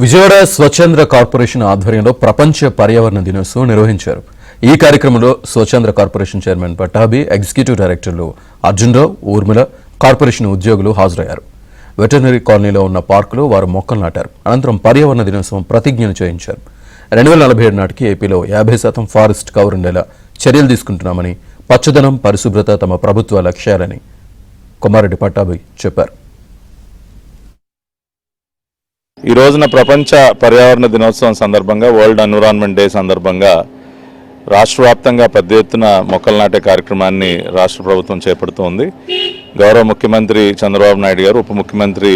Vijayawada స్వచ్ఛంద్ర corporation ఆధ్వర్యంలో ప్రపంచ పర్యావరణ దినోత్సవం నిర్వహించారు. ఈ కార్యక్రమంలో స్వచ్ఛంద్ర కార్పొరేషన్ చైర్మన్ పట్టాభి, ఎగ్జిక్యూటివ్ డైరెక్టర్లు అర్జున్రావు, ఊర్మిళ, కార్పొరేషన్ ఉద్యోగులు హాజరయ్యారు. వెటర్నరీ కాలనీలో ఉన్న పార్కులో వారు మొక్కలు నాటారు. అనంతరం పర్యావరణ దినోత్సవం ప్రతిజ్ఞను చేయించారు. 2047 నాటికి ఏపీలో 50% ఫారెస్ట్ కవర్ ఉండేలా చర్యలు తీసుకుంటున్నామని, పచ్చదనం, పరిశుభ్రత తమ ప్రభుత్వ లక్ష్యాలని కొమారెడ్డి పట్టాభి చెప్పారు. ఈ రోజున ప్రపంచ పర్యావరణ దినోత్సవం సందర్భంగా, వరల్డ్ ఎన్విరాన్మెంట్ డే సందర్భంగా రాష్ట్ర వ్యాప్తంగా పెద్ద ఎత్తున మొక్కలు నాటే కార్యక్రమాన్ని రాష్ట్ర ప్రభుత్వం చేపడుతోంది. గౌరవ ముఖ్యమంత్రి చంద్రబాబు నాయుడు గారు, ఉప ముఖ్యమంత్రి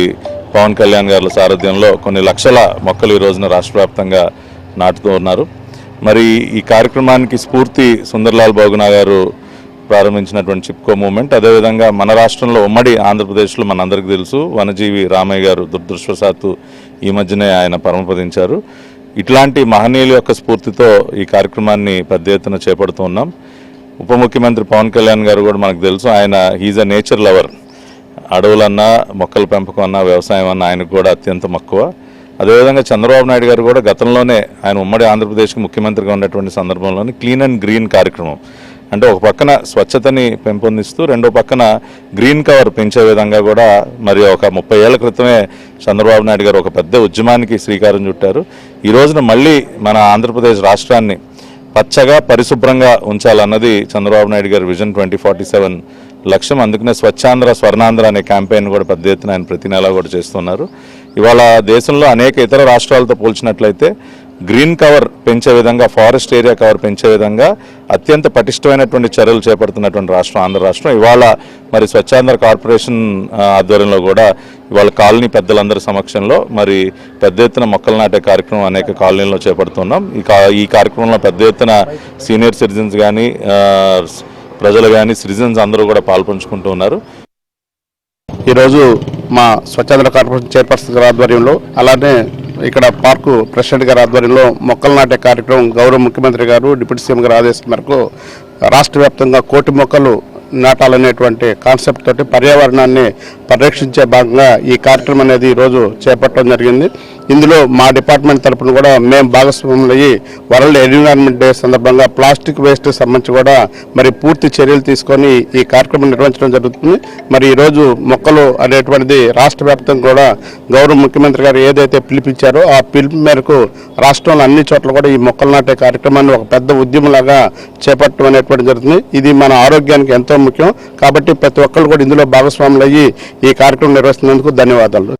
పవన్ కళ్యాణ్ గారి సారథ్యంలో కొన్ని లక్షల మొక్కలు ఈ రోజున రాష్ట్ర వ్యాప్తంగా నాటుతూ ఉన్నారు. మరి ఈ కార్యక్రమానికి స్ఫూర్తి సుందర్లాల్ బోగనా గారు ప్రారంభించినటువంటి చిప్కో మూవ్మెంట్. అదేవిధంగా మన రాష్ట్రంలో ఉమ్మడి ఆంధ్రప్రదేశ్లో మనందరికీ తెలుసు, వనజీవి రామయ్య గారు దురదృష్టవశాత్తు ఈ మధ్యనే ఆయన పరమపదించారు. ఇట్లాంటి మహనీయుల యొక్క స్ఫూర్తితో ఈ కార్యక్రమాన్ని పెద్ద ఎత్తున చేపడుతూ ఉన్నాం. ఉప ముఖ్యమంత్రి పవన్ కళ్యాణ్ గారు కూడా మనకు తెలుసు, ఆయన హీజ్ అ నేచర్ లవర్. అడవులన్నా, మొక్కల పెంపకం అన్నా, వ్యవసాయం అన్నా ఆయనకు కూడా అత్యంత మక్కువ. అదేవిధంగా చంద్రబాబు నాయుడు గారు కూడా గతంలోనే ఆయన ఉమ్మడి ఆంధ్రప్రదేశ్కి ముఖ్యమంత్రిగా ఉన్నటువంటి సందర్భంలోనే క్లీన్ అండ్ గ్రీన్ కార్యక్రమం, అంటే ఒక పక్కన స్వచ్ఛతని పెంపొందిస్తూ రెండో పక్కన గ్రీన్ కవర్ పెంచే విధంగా కూడా మరి ఒక 30 ఏళ్ల క్రితమే చంద్రబాబు నాయుడు గారు ఒక పెద్ద ఉద్యమానికి శ్రీకారం చుట్టారు. ఈ రోజున మళ్ళీ మన ఆంధ్రప్రదేశ్ రాష్ట్రాన్ని పచ్చగా, పరిశుభ్రంగా ఉంచాలన్నది చంద్రబాబు నాయుడు గారి విజన్ 2047 లక్ష్యం. అందుకనే స్వచ్ఛాంధ్ర, స్వర్ణాంధ్ర అనే క్యాంపెయిన్ కూడా పెద్ద ఎత్తున ఆయన ప్రతి నెలా కూడా చేస్తున్నారు. ఇవాళ దేశంలో అనేక ఇతర రాష్ట్రాలతో పోల్చినట్లయితే గ్రీన్ కవర్ పెంచే విధంగా, ఫారెస్ట్ ఏరియా కవర్ పెంచే విధంగా అత్యంత పటిష్టమైనటువంటి చర్యలు చేపడుతున్నటువంటి రాష్ట్రం ఆంధ్ర రాష్ట్రం. ఇవాళ మరి స్వచ్ఛాంధ్ర కార్పొరేషన్ ఆధ్వర్యంలో కూడా ఇవాళ కాలనీ పెద్దలందరి సమక్షంలో మరి పెద్ద ఎత్తున మొక్కలు నాటే కార్యక్రమం అనేక కాలనీల్లో చేపడుతున్నాం. ఈ కార్యక్రమంలో పెద్ద ఎత్తున సీనియర్ సిటిజన్స్ కానీ, ప్రజలు కానీ, సిటిజన్స్ అందరూ కూడా పాల్పంచుకుంటూ ఉన్నారు. ఈరోజు మా స్వచ్ఛంద్ర కార్పొరేషన్ చైర్పర్సన్ గారి ఆధ్వర్యంలో, అలానే ఇక్కడ పార్కు ప్రెసిడెంట్ గారి ఆధ్వర్యంలో మొక్కలు నాటే కార్యక్రమం గౌరవ ముఖ్యమంత్రి గారు, డిప్యూటీ సీఎం గారి ఆదేశం మేరకు రాష్ట్ర వ్యాప్తంగా 1 కోటి మొక్కలు నాటాలనేటువంటి కాన్సెప్ట్ తోటి పర్యావరణాన్ని పరిరక్షించే భాగంగా ఈ కార్యక్రమం అనేది ఈరోజు చేపట్టడం జరిగింది. ఇందులో మా డిపార్ట్మెంట్ తరఫున కూడా మేము భాగస్వాములయ్యి వరల్డ్ ఎన్విరాన్మెంట్ డే సందర్భంగా ప్లాస్టిక్ వేస్ట్ సంబంధించి కూడా మరి పూర్తి చర్యలు తీసుకొని ఈ కార్యక్రమం నిర్వహించడం జరుగుతుంది. మరి ఈరోజు మొక్కలు అనేటువంటిది రాష్ట్ర వ్యాప్తంగా కూడా గౌరవ ముఖ్యమంత్రి గారు ఏదైతే పిలిపించారో ఆ పిలుపు మేరకు రాష్ట్రంలో అన్ని చోట్ల కూడా ఈ మొక్కలు నాటే కార్యక్రమాన్ని ఒక పెద్ద ఉద్యమంలాగా చేపట్టడం అనేటువంటి జరుగుతుంది. ఇది మన ఆరోగ్యానికి ఎంతో ముఖ్యం కాబట్టి ప్రతి ఒక్కరు కూడా ఇందులో భాగస్వాములయ్యి ఈ కార్యక్రమం నిర్వహిస్తున్నందుకు ధన్యవాదాలు.